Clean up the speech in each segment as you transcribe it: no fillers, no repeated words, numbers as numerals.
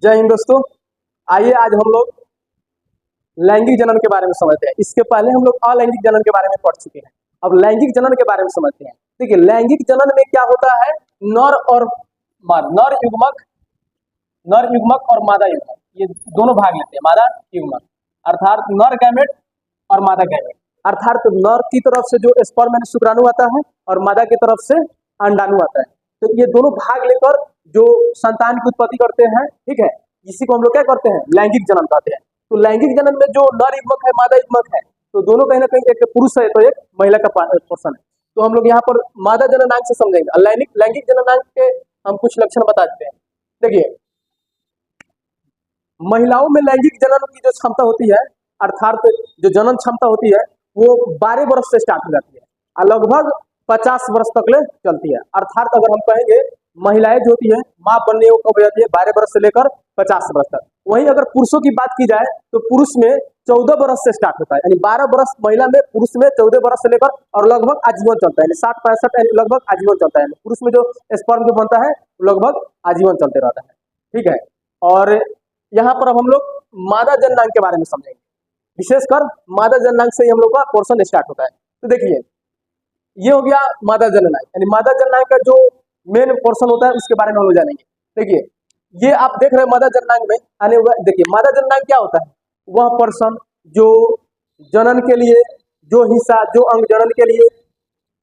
जय हिंद दोस्तों। आइए आज हम लोग लैंगिक जनन के बारे में समझते हैं। इसके पहले हम लोग अलैंगिक जनन के बारे में पढ़ चुके हैं। अब लैंगिक जनन के बारे में समझते हैं। देखिए, लैंगिक जनन में क्या होता है, नर और नर युग्मक और मादा युग्मक, ये दोनों भाग लेते हैं। मादा युग्मक अर्थात नर गैमेट और मादा गैमेट, अर्थात नर की तरफ से जो स्पर्म यानी शुक्राणु आता है और मादा की तरफ से अंडाणु आता है। तो ये दोनों भाग लेकर जो संतान की उत्पत्ति करते हैं, ठीक है, इसी को हम लोग क्या करते हैं, लैंगिक जनन कहते हैं। तो लैंगिक जनन में जो नर युग्मक है, मादा युग्मक है, तो दोनों कहीं ना कहीं एक पुरुष है तो एक महिला का पोर्शन है। तो हम लोग यहाँ पर मादा जननांग से समझेंगे। लैंगिक जननांग के हम कुछ लक्षण बता देते हैं। देखिए, महिलाओं में लैंगिक जनन की जो क्षमता होती है, अर्थात जो जनन क्षमता होती है, वो 12 वर्ष से स्टार्ट हो जाती है और लगभग 50 वर्ष तक ले चलती है। अर्थात अगर हम कहेंगे महिलाएं जो होती है माँ बनने को कब हो जाती है, 12 वर्ष से लेकर 50 वर्ष तक। वहीं अगर पुरुषों की बात की जाए तो पुरुष में 14 वर्ष से स्टार्ट होता है, यानी 12 वर्ष महिला में, पुरुष में 14 वर्ष से लेकर और लगभग आजीवन चलता है, यानी 60-65 यानी लगभग आजीवन चलता है। पुरुष में जो स्पर्म जो बनता है लगभग आजीवन चलते रहता है, ठीक है। और यहाँ पर अब हम लोग मादा जननांग के बारे में समझेंगे। विशेषकर मादा जननांग से ही हम लोग का पोर्शन स्टार्ट होता है। तो देखिए, ये हो गया मादा जननांग, यानी मादा जननांग का जो मेन पोर्शन होता है उसके बारे में हम लोग जानेंगे। देखिए, ये आप देख रहे हैं मादा जननांग में आने हुआ। देखिए, मादा जननांग क्या होता है, वह पर्सन जो जनन के लिए जो हिस्सा, जो अंग जनन के लिए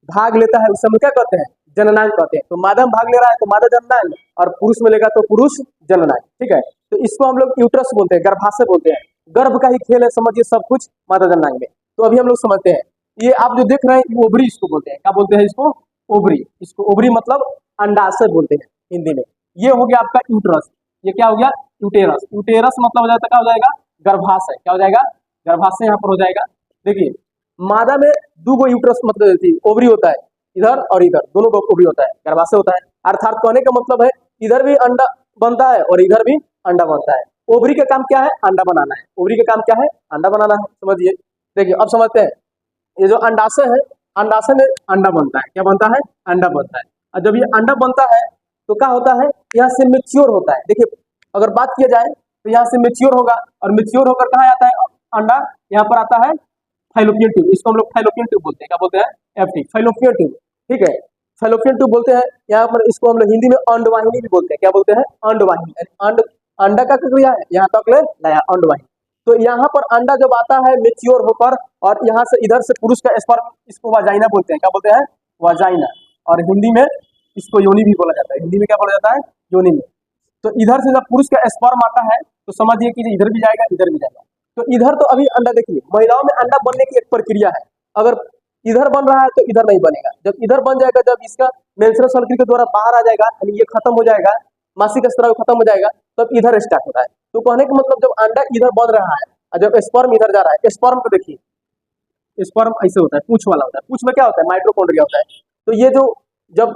भाग लेता है उसे हम क्या कहते हैं, जननांग कहते हैं। तो मादा में भाग ले रहा है तो मादा जननांग, और पुरुष में लेगा तो पुरुष जननांग, ठीक है। तो इसको हम लोग यूट्रस बोलते हैं, गर्भाशय बोलते हैं। गर्भ का ही खेल है, समझिए सब कुछ मादा जननांग में। तो अभी हम लोग समझते हैं, ये आप जो देख रहे हैं ओवरी इसको बोलते हैं। क्या बोलते हैं इसको, ओवरी। इसको ओवरी मतलब अंडाशय बोलते हैं हिंदी में। ये हो गया आपका यूट्रस। ये क्या हो गया, यूटेरस। यूटेरस मतलब हो जाता, क्या हो जाएगा, गर्भाशय। क्या हो जाएगा, गर्भाशय यहाँ पर हो जाएगा। देखिए, मादा में 2 यूट्रस मतलब ओवरी होता है, इधर और इधर दोनों को ओवरी होता है, गर्भाशय होता है। अर्थात कहने का मतलब है इधर भी अंडा बनता है और इधर भी अंडा बनता है। ओवरी का काम क्या है, अंडा बनाना है। ओवरी का काम क्या है, अंडा बनाना है, समझिए। देखिए, अब समझते हैं, ये जो अंडाशय है, अंडाशय में अंडा बनता है। क्या बनता है, अंडा बनता है। और जब ये अंडा बनता है तो क्या होता है, यहाँ से मेच्योर होता है। देखिए, अगर बात किया जाए तो यहाँ से मेच्योर होगा और मेच्योर होकर कहाँ आता है अंडा, यहाँ पर आता है फैलोपियन ट्यूब। इसको हम लोग फैलोपियन ट्यूब बोलते हैं। क्या बोलते हैं, एफटी, फैलोपियन ट्यूब, ठीक है। फैलोपियन ट्यूब बोलते हैं यहाँ पर। इसको हम लोग हिंदी में अंडवाहिनी भी बोलते हैं। क्या बोलते हैं, अंडवाहिनी। अंडा का क्रिया है, यहाँ तक ले लाया अंडवाहिनी। तो यहाँ पर अंडा जब आता है मेच्योर होकर, और यहाँ से इधर से पुरुष का स्पर्म, इसको वाजाइना बोलते हैं। क्या बोलते हैं, वाजाइना। और हिंदी में इसको योनि भी बोला जाता है। हिंदी में क्या बोला जाता है, योनि में। तो इधर से जब पुरुष का स्पर्म आता है तो समझिए कि इधर भी जाएगा, इधर भी जाएगा। तो इधर तो अभी अंडा, देखिए महिलाओं में अंडा बनने की एक प्रक्रिया है। अगर इधर बन रहा है तो इधर नहीं बनेगा। जब इधर बन जाएगा, जब इसका मेंस्ट्रुअल साइकिल के द्वारा बाहर आ जाएगा, यानी ये खत्म हो जाएगा, मासिक स्राव खत्म हो जाएगा, तब इधर स्टार्ट होता है। तो कहने का मतलब जब अंडा इधर बन रहा है और जब स्पर्म इधर जा रहा है, स्पर्म को देखिए, स्पर्म ऐसे होता है, पूंछ वाला होता है। पूंछ में क्या होता है, माइटोकॉन्ड्रिया होता है। तो ये जो जब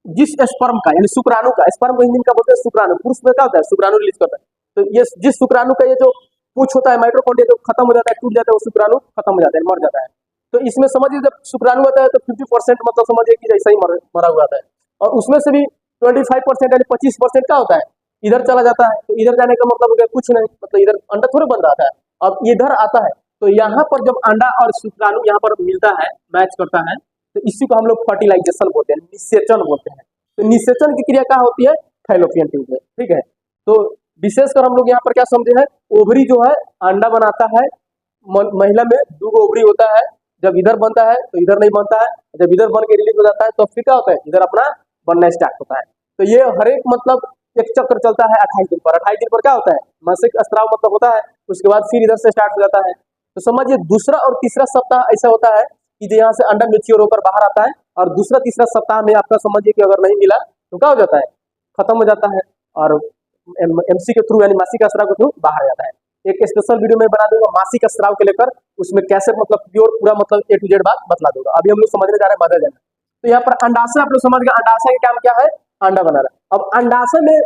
जिस स्पर्म का, यानी शुक्राणु का, स्पर्म को हिंदी में क्या बोलते हैं, शुक्राणु। पुरुष में क्या होता है, शुक्राणु रिलीज करता है। तो ये जिस शुक्राणु का ये जो पूंछ होता है, माइटोकॉन्ड्रिया, जो खत्म हो जाता है, टूट जाता है, वो शुक्राणु खत्म हो जाता है, मर जाता है। तो इसमें समझिए जब शुक्राणु होता है तो 50% मतलब समझिए कि जैसा ही मरा हुआ आता है। और उसमें से भी 25% यानी 25% क्या होता है, इधर चला जाता है। तो इधर जाने का मतलब हो गया कुछ नहीं, मतलब इधर अंडा थोड़े बन रहा है, अब इधर आता है। तो यहाँ पर जब अंडा और शुक्राणु यहाँ पर मिलता है, मैच करता है, तो इसी को हम लोग फर्टिलाइजेशन बोलते हैं, निषेचन बोलते हैं। तो निषेचन की क्रिया क्या होती है, फैलोपियन ट्यूब में, ठीक है। तो विशेषकर हम लोग यहाँ पर क्या समझे हैं, ओवरी जो है अंडा बनाता है। महिला में 2 ओवरी होता है। जब इधर बनता है तो इधर नहीं बनता है, जब इधर बन के रिलीज हो जाता है तो फिर क्या होता है, इधर अपना बनना स्टार्ट होता है। तो ये हर एक मतलब एक चक्र चलता है 28 दिन पर। 28 दिन पर क्या होता है, मासिक स्राव मतलब होता है। उसके बाद फिर इधर से स्टार्ट हो जाता है। तो समझिए दूसरा और तीसरा सप्ताह ऐसा होता है कि यहाँ से अंडा मेच्योर होकर बाहर आता है, और दूसरा तीसरा सप्ताह में आपका समझिए कि अगर नहीं मिला तो क्या हो जाता है, खत्म हो जाता है, और एमसी के थ्रू यानी मासिक स्राव के थ्रू बाहर जाता है। एक स्पेशल वीडियो में बना दूंगा मासिक स्राव के लेकर, उसमें कैसे मतलब प्योर पूरा मतलब A to Z बात बतला दूंगा। अभी हम लोग समझने जा रहे हैं मादा जनन। तो यहाँ पर अंडाशय आप लोग समझ गए, अंडाशय का काम क्या है, अंडा बनाना। अब अंडाशय में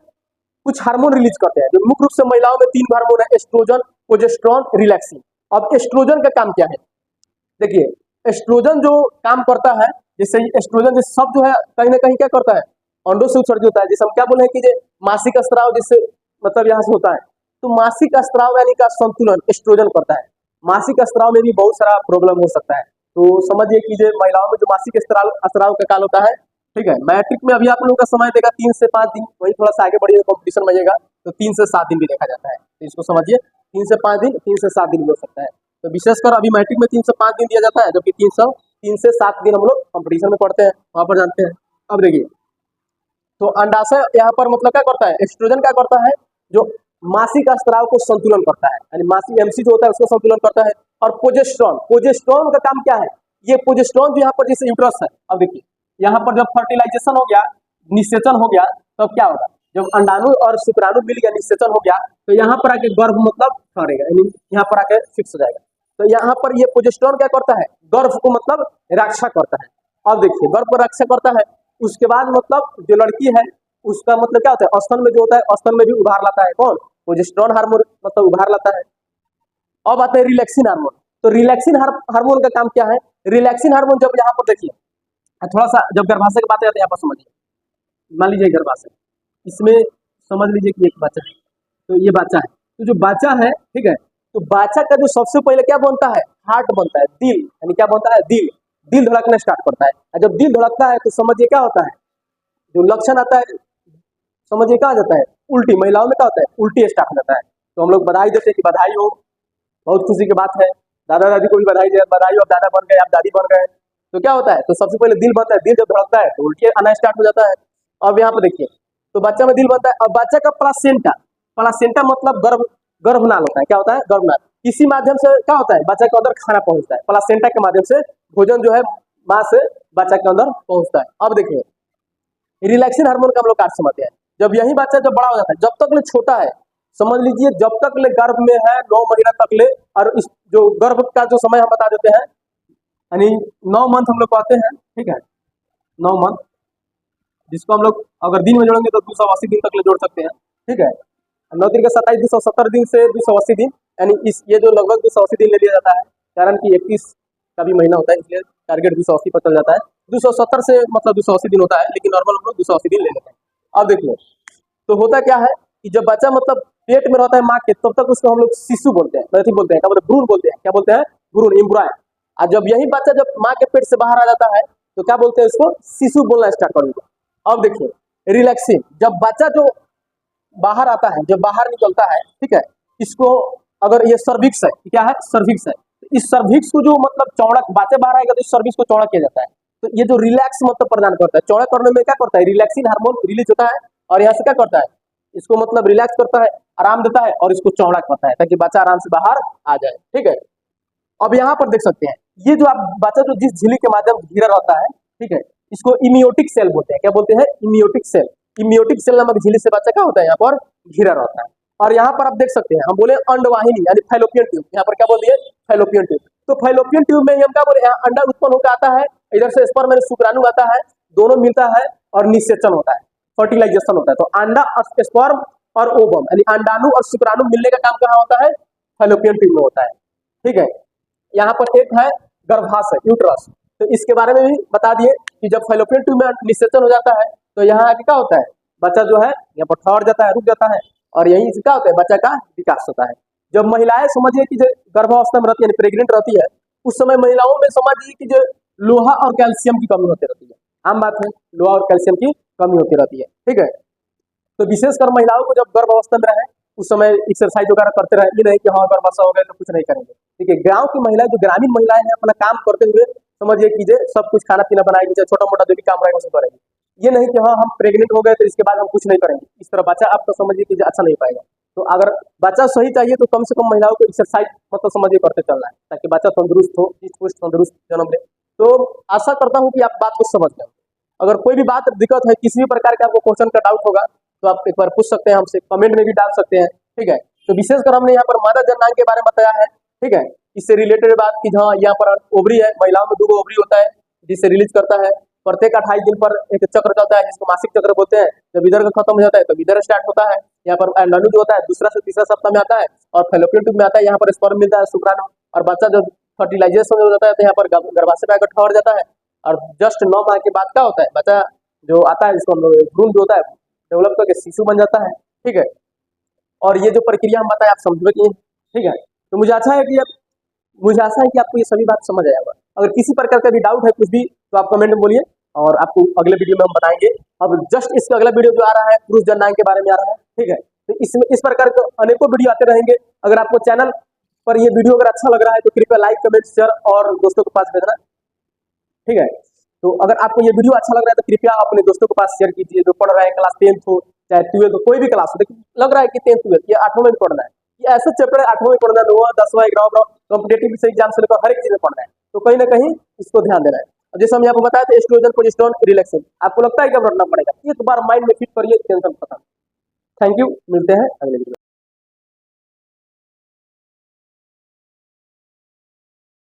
कुछ हार्मोन रिलीज करते हैं, जो मुख्य रूप से महिलाओं में 3 हार्मोन है, एस्ट्रोजन, प्रोजेस्टेरोन, रिलैक्सिन। अब एस्ट्रोजन का काम क्या है, देखिए एस्ट्रोजन जो काम करता है, जैसे एस्ट्रोजन जो शब्द जो है कहीं ना कहीं क्या करता है, अंडों से उत्सर्जित होता है। जैसे हम क्या बोले हैं कि मासिक स्राव जिससे मतलब यहाँ से होता है। तो मासिक स्त्राव यानी का संतुलन एस्ट्रोजन करता है। मासिक स्त्राव में भी बहुत सारा प्रॉब्लम हो सकता है। तो समझिए कि जो महिलाओं में जो मासिक स्त्राव का काल होता है, ठीक है, मैट्रिक में अभी आप लोगों का समय देगा 3 से 5 दिन, वही थोड़ा सा आगे बढ़िए कॉम्पिटिशन में जाएगा तो 3 से 7 दिन भी देखा जाता है। तो इसको समझिए 3 से 5 दिन, 3 से 7 दिन भी हो सकता है। तो विशेषकर अभी मैट्रिक में 3 से 5 दिन दिया जाता है, जबकि 3 से 7 दिन हम लोग कॉम्पिटिशन में पढ़ते हैं, वहां पर जानते हैं। अब देखिए, तो अंडाशय यहाँ पर मतलब क्या करता है, एस्ट्रोजन क्या करता है, जो मासिक स्त्राव को संतुलन करता है, यानी मासिक एमसी जो होता है उसको संतुलन करता है। और प्रोजेस्टेरोन, प्रोजेस्टेरोन का काम क्या है, ये प्रोजेस्टेरोन जो यहाँ पर जैसे यूट्रस है, अब देखिए यहाँ पर जब फर्टिलाइजेशन हो गया, निषेचन हो गया, तब क्या होगा, जब अंडाणु और शुक्राणु मिल गया, निषेचन हो गया, तो यहाँ पर आके गर्भ मतलब ठहरेगा, यानी यहाँ पर आके फिक्स हो जाएगा। तो यहाँ पर ये प्रोजेस्टेरोन क्या करता है, गर्भ को मतलब रक्षा करता है। अब देखिए गर्भ को रक्षा करता है, उसके बाद मतलब जो लड़की है उसका मतलब क्या होता है, स्तन में जो होता है, स्तन में भी उभार लाता है कौन, प्रोजेस्टेरोन हार्मोन मतलब उभार लाता है। अब आते हैं रिलैक्सिन हार्मोन। तो रिलैक्सिन हार्मोन का काम क्या है, रिलैक्सिन हार्मोन जब यहाँ पर देखिए थोड़ा सा जब गर्भाशय की बात आती है यहाँ पर समझिए, मान लीजिए गर्भाशय, इसमें समझ लीजिए कि एक बच्चा है, तो ये बच्चा है, तो जो बच्चा है, ठीक है, तो बच्चा का जो सबसे पहले क्या बनता है, हार्ट बनता है, दिल, यानी क्या बनता है, दिल, दिल धड़कना स्टार्ट करता है। और जब दिल धड़कता है तो समझिए क्या होता है, जो लक्षण आता है समझिए क्या आ जाता है, उल्टी, महिलाओं में क्या होता है, उल्टी स्टार्ट हो जाता है। तो हम लोग बधाई देते हैं कि बधाई हो, बहुत खुशी की बात है, दादा दादी को भी बधाई दे, बधाई हो, दादा बन गए, आप दादी बन गए। तो क्या होता है, तो सबसे पहले दिल बनता है, दिल जब धड़कता है तो उल्टी आना स्टार्ट हो जाता है। अब यहाँ पे देखिए, तो बच्चा में दिल बनता है, अब बच्चा का प्लासेंटा, प्लासेंटा मतलब गर्भ, गर्भनाल होता है, क्या होता है, गर्भनाल, इसी माध्यम से क्या होता है, बच्चा के अंदर खाना पहुंचता है, प्लासेंटा के माध्यम से भोजन जो है माँ से बच्चा के अंदर पहुंचता है। अब देखिए रिलैक्सिन हार्मोन का हम लोग कार्य समझते हैं, जब यही बच्चा जब बड़ा हो जाता है, जब तक ले छोटा है, समझ लीजिए जब तक ले गर्भ में है 9 महीना तक ले, और इस जो गर्भ का जो समय हम बता देते हैं, यानी 9 मंथ हम लोग कहते हैं, ठीक है, 9 मंथ, जिसको हम लोग अगर दिन में जोड़ेंगे तो 280 दिन तक ले जोड़ सकते हैं, ठीक है, 9 दिन का 27, 270 दिन से 280 दिन, यानी इस ये जो लगभग 280 दिन ले लिया जाता है, कारण कि 21 का भी महीना होता है, इसलिए टारगेट 280 पर चल जाता है। 270 से मतलब 280 दिन होता है, लेकिन नॉर्मल हम लोग 280 दिन ले लेते हैं। अब देखिए, तो होता क्या है कि जब बच्चा मतलब पेट में रहता है माँ के, तब तक उसको हम लोग शिशु बोलते हैं, नहीं बोलते हैं, क्या बोलते हैं, भ्रूण बोलते हैं, क्या बोलते हैं, भ्रूण, इम्ब्राय। और जब यही बच्चा जब माँ के पेट से बाहर आ जाता है तो क्या बोलते हैं, उसको शिशु बोलना स्टार्ट कर देते हैं। अब देखिए रिलैक्सिन, जब बच्चा जो बाहर आता है, जब बाहर निकलता है, ठीक है, इसको अगर ये सर्विक्स है, क्या है, सर्विक्स है, इस सर्विक्स को जो मतलब चौड़ा बातें बाहर आएगा तो इस सर्विक्स को चौड़ा किया जाता है। तो ये जो रिलैक्स मतलब प्रदान करता है, चौड़ा करने में क्या करता है, रिलैक्सिन हार्मोन रिलीज होता है, और यहाँ से क्या करता है, इसको मतलब रिलैक्स करता है, आराम देता है, और इसको चौड़ा करता है ताकि बच्चा आराम से बाहर आ जाए, ठीक है। अब यहाँ पर देख सकते हैं, ये जो आप बच्चा जो जिस झिल्ली के माध्यम से घिरा रहता है, ठीक है, इसको इमियोटिक सेल बोलते हैं, क्या बोलते हैं, इमियोटिक सेल। इमियोटिक सेल नामक झिल्ली से बच्चा क्या होता है, यहाँ पर घिरा रहता है। और यहाँ पर आप देख सकते हैं, हम बोले अंडवाहिनी यानी फैलोपियन ट्यूब, यहाँ पर क्या बोल दिए, फैलोपियन ट्यूब। तो फैलोपियन ट्यूब में हम क्या बोले, अंडा उत्पन्न होकर आता है, इधर से स्पर्म यानी शुक्राणु आता है, दोनों मिलता है और निषेचन होता है, फर्टिलाइजेशन होता है। तो अंडा, स्पर्म और ओवम यानी अंडाणु और शुक्राणु मिलने का काम कहाँ होता है, फैलोपियन ट्यूब में होता है, ठीक है। यहाँ पर एक है गर्भाशय, यूट्रस, तो इसके बारे में भी बता दिए कि जब फैलोपियन ट्यूब में निषेचन हो जाता है तो यहाँ आके क्या होता है, बच्चा जो है यहाँ पर ठहर जाता है, रुक जाता है, और यहीं से क्या होता है, बच्चा का विकास होता है। जब महिलाएं समझिए कि जो गर्भावस्था में रहती है, प्रेग्नेंट रहती है, उस समय महिलाओं में समझिए कि जो लोहा और कैल्शियम की कमी होती रहती है, आम बात है, लोहा और कैल्शियम की कमी होती रहती है, ठीक है। तो विशेषकर महिलाओं को जब गर्भ अवस्था में रहे उस समय एक्सरसाइज वगैरह करते रहे, ये नहीं कि हाँ गर्भाशय हो गए तो कुछ नहीं करेंगे, ठीक है। गांव की महिलाएं, जो ग्रामीण महिलाएं हैं, अपना काम करते हुए समझिए कीजिए सब कुछ खाना पीना बनाएगी, चाहे छोटा मोटा जो भी काम रहेगा उसको करेंगे। ये नहीं कि हाँ हम प्रेग्नेंट हो गए तो इसके बाद हम कुछ नहीं करेंगे, इस तरह बच्चा आपका समझिए कीजिए अच्छा नहीं पाएगा। तो अगर बच्चा सही चाहिए तो कम से कम महिलाओं को एक्सरसाइज मतलब समझिए करते चलना है, ताकि बच्चा तंदुरुस्त हो, पुष्ट तंदुरुस्त जन्म ले। तो आशा करता हूँ कि आप बात को समझ गए। अगर कोई भी बात दिक्कत है, किसी भी प्रकार का आपको क्वेश्चन का डाउट होगा तो आप एक बार पूछ सकते हैं हमसे, कमेंट में भी डाल सकते हैं, ठीक है। तो विशेषकर हमने यहाँ पर मादा जननांग के बारे में बताया है, ठीक है। इससे रिलेटेड बात की, हाँ यहाँ पर ओवरी है, महिलाओं में 2 ओवरी होता है जिससे रिलीज करता है, प्रत्येक 28 दिन पर एक चक्र चलता है जिसको मासिक चक्र बोलते हैं। जब इधर का खत्म हो जाता है तो इधर स्टार्ट होता है। यहाँ पर अंडाणु जो होता है दूसरा से तीसरा सप्ताह में आता है, और फैलोपियन ट्यूब में आता है, यहाँ पर स्पर्म मिलता है, शुक्राणु, और बच्चा जब फर्टिलाइजेशन हो जाता है तो यहाँ पर गर्भाशय में आकर ठहर जाता है, और जस्ट 9 माह के बाद क्या होता है, बच्चा जो आता है जिसको हम लोग भ्रूण जो होता है डेवलप करके शिशु बन जाता है, ठीक है। और ये जो प्रक्रिया हम बताए आप समझ गए, ठीक है। तो मुझे आशा है कि आपको ये सभी बात समझ आया होगा। अगर किसी प्रकार का भी डाउट है कुछ भी तो आप कमेंट में बोलिए और आपको अगले वीडियो में हम बताएंगे। अब जस्ट इसका अगला वीडियो जो आ रहा है पुरुष जननांग के बारे में आ रहा है, ठीक है। तो इसमें इस प्रकार के अनेकों वीडियो आते रहेंगे। अगर आपको चैनल पर ये वीडियो अगर अच्छा लग रहा है तो कृपया लाइक, कमेंट, शेयर और दोस्तों के पास भेजना, ठीक है। तो अगर आपको ये वीडियो अच्छा लग रहा है तो कृपया अपने दोस्तों के पास शेयर कीजिए, जो पढ़ रहे हैं क्लास 10th हो चाहे 12th हो, कोई भी क्लास हो। देखिए लग रहा है कि 10th 12th ये 8वीं में भी पढ़ना है, ये ऐसे चैप्टर 8वीं में पढ़ना है, 9वां 10वां 11वां कॉम्पिटेटिव एग्जाम से लेकर हर एक चीज में पढ़ना है। तो कहीं ना कहीं इसको ध्यान देना है। अब जैसे हम यहाँ पे बताया था एस्ट्रोजन, प्रोजेस्टेरोन, रिलैक्सेशन, आपको लगता है कि अब रखना पड़ेगा, एक बार माइंड में फिट करिए, टेंशन खत्म। थैंक यू, मिलते हैं अगले वीडियो।